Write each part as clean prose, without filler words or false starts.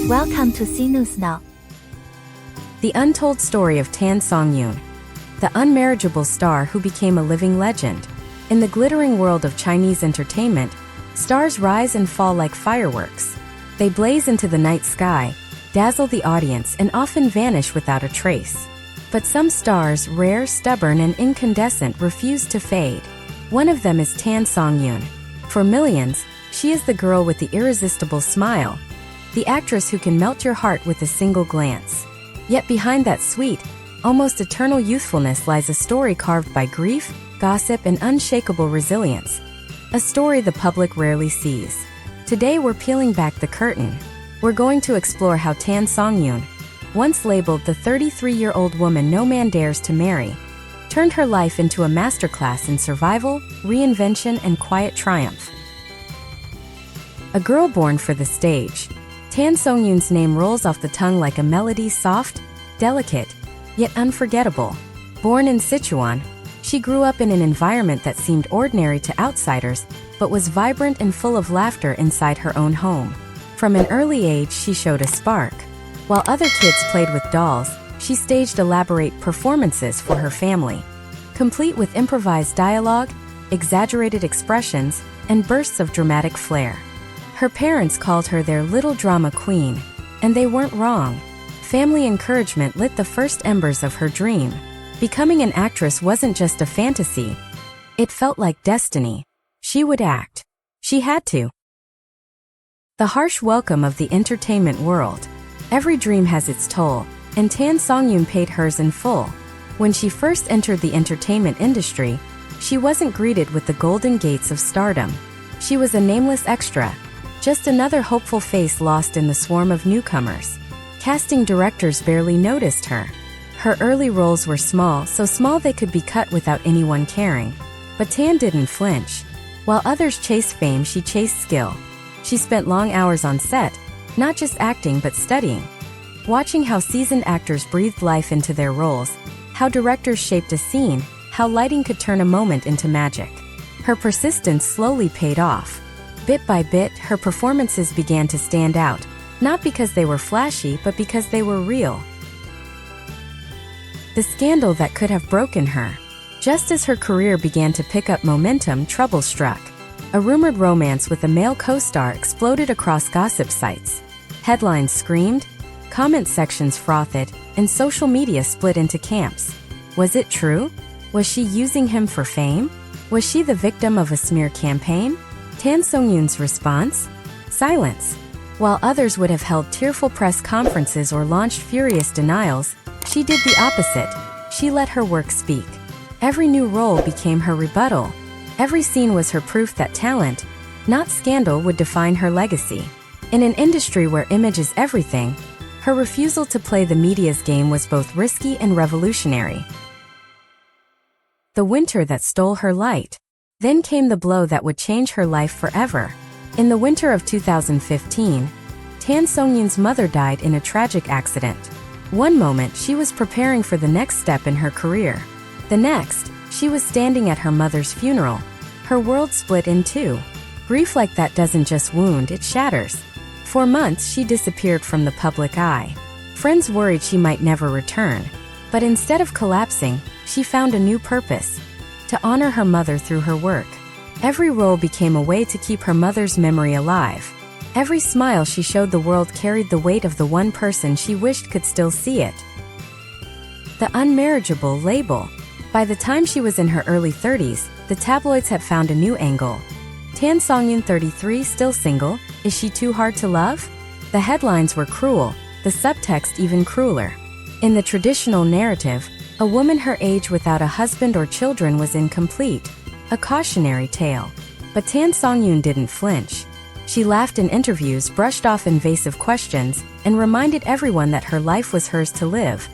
Welcome to C News Now. The untold story of Tan Songyun, the unmarriageable star who became a living legend. In the glittering world of Chinese entertainment, stars rise and fall like fireworks. They blaze into the night sky, dazzle the audience, and often vanish without a trace. But some stars, rare, stubborn, and incandescent, refuse to fade. One of them is Tan Songyun. For millions, she is the girl with the irresistible smile, the actress who can melt your heart with a single glance. Yet behind that sweet, almost eternal youthfulness lies a story carved by grief, gossip, and unshakable resilience. A story the public rarely sees. Today we're peeling back the curtain. We're going to explore how Tan Songyun, once labeled the 33-year-old woman no man dares to marry, turned her life into a masterclass in survival, reinvention, and quiet triumph. A girl born for the stage, Tan Songyun's name rolls off the tongue like a melody, soft, delicate, yet unforgettable. Born in Sichuan, she grew up in an environment that seemed ordinary to outsiders, but was vibrant and full of laughter inside her own home. From an early age, she showed a spark. While other kids played with dolls, she staged elaborate performances for her family, complete with improvised dialogue, exaggerated expressions, and bursts of dramatic flair. Her parents called her their little drama queen, and they weren't wrong. Family encouragement lit the first embers of her dream. Becoming an actress wasn't just a fantasy. It felt like destiny. She would act. She had to. The harsh welcome of the entertainment world. Every dream has its toll, and Tan Songyun paid hers in full. When she first entered the entertainment industry, she wasn't greeted with the golden gates of stardom. She was a nameless extra, just another hopeful face lost in the swarm of newcomers. Casting directors barely noticed her. Her early roles were small, so small they could be cut without anyone caring. But Tan didn't flinch. While others chased fame, she chased skill. She spent long hours on set, not just acting but studying. Watching how seasoned actors breathed life into their roles, how directors shaped a scene, how lighting could turn a moment into magic. Her persistence slowly paid off. Bit by bit, her performances began to stand out, not because they were flashy, but because they were real. The scandal that could have broken her. Just as her career began to pick up momentum, trouble struck. A rumored romance with a male co-star exploded across gossip sites. Headlines screamed, comment sections frothed, and social media split into camps. Was it true? Was she using him for fame? Was she the victim of a smear campaign? Tan Songyun's response? Silence. While others would have held tearful press conferences or launched furious denials, she did the opposite. She let her work speak. Every new role became her rebuttal. Every scene was her proof that talent, not scandal, would define her legacy. In an industry where image is everything, her refusal to play the media's game was both risky and revolutionary. The winter that stole her light. Then came the blow that would change her life forever. In the winter of 2015, Tan Songyun's mother died in a tragic accident. One moment, she was preparing for the next step in her career. The next, she was standing at her mother's funeral. Her world split in two. Grief like that doesn't just wound, it shatters. For months, she disappeared from the public eye. Friends worried she might never return. But instead of collapsing, she found a new purpose: to honor her mother through her work. Every role became a way to keep her mother's memory alive. Every smile she showed the world carried the weight of the one person she wished could still see it. The unmarriageable label. By the time she was in her early 30s, the tabloids had found a new angle. Tan Songyun, 33, still single? Is she too hard to love? The headlines were cruel, the subtext even crueler. In the traditional narrative, a woman her age without a husband or children was incomplete, a cautionary tale. But Tan Songyun didn't flinch. She laughed in interviews, brushed off invasive questions, and reminded everyone that her life was hers to live,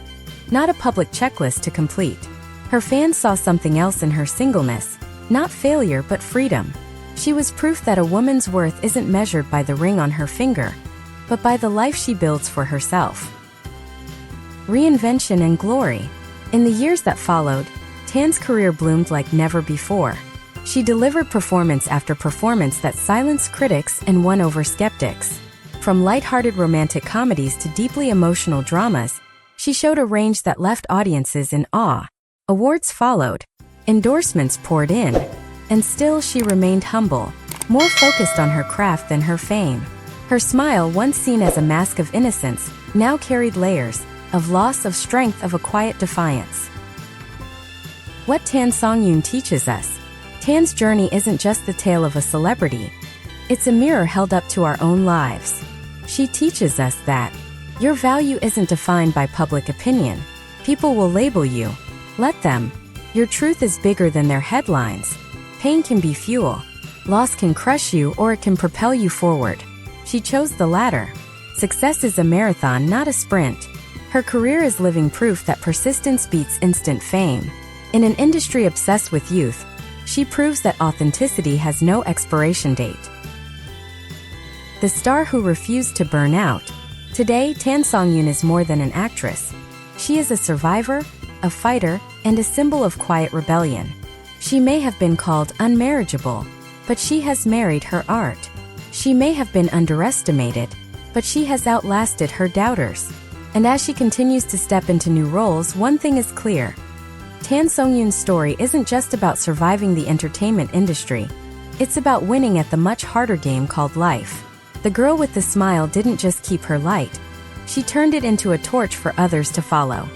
not a public checklist to complete. Her fans saw something else in her singleness, not failure but freedom. She was proof that a woman's worth isn't measured by the ring on her finger, but by the life she builds for herself. Reinvention and glory. In the years that followed, Tan's career bloomed like never before. She delivered performance after performance that silenced critics and won over skeptics. From lighthearted romantic comedies to deeply emotional dramas, she showed a range that left audiences in awe. Awards followed, endorsements poured in, and still she remained humble, more focused on her craft than her fame. Her smile, once seen as a mask of innocence, now carried layers of loss, of strength, of a quiet defiance. What Tan Songyun teaches us. Tan's journey isn't just the tale of a celebrity. It's a mirror held up to our own lives. She teaches us that your value isn't defined by public opinion. People will label you. Let them. Your truth is bigger than their headlines. Pain can be fuel. Loss can crush you, or it can propel you forward. She chose the latter. Success is a marathon, not a sprint. Her career is living proof that persistence beats instant fame. In an industry obsessed with youth, she proves that authenticity has no expiration date. The star who refused to burn out. Today, Tan Songyun is more than an actress. She is a survivor, a fighter, and a symbol of quiet rebellion. She may have been called unmarriageable, but she has married her art. She may have been underestimated, but she has outlasted her doubters. And as she continues to step into new roles, one thing is clear. Tan Songyun's story isn't just about surviving the entertainment industry. It's about winning at the much harder game called life. The girl with the smile didn't just keep her light. She turned it into a torch for others to follow.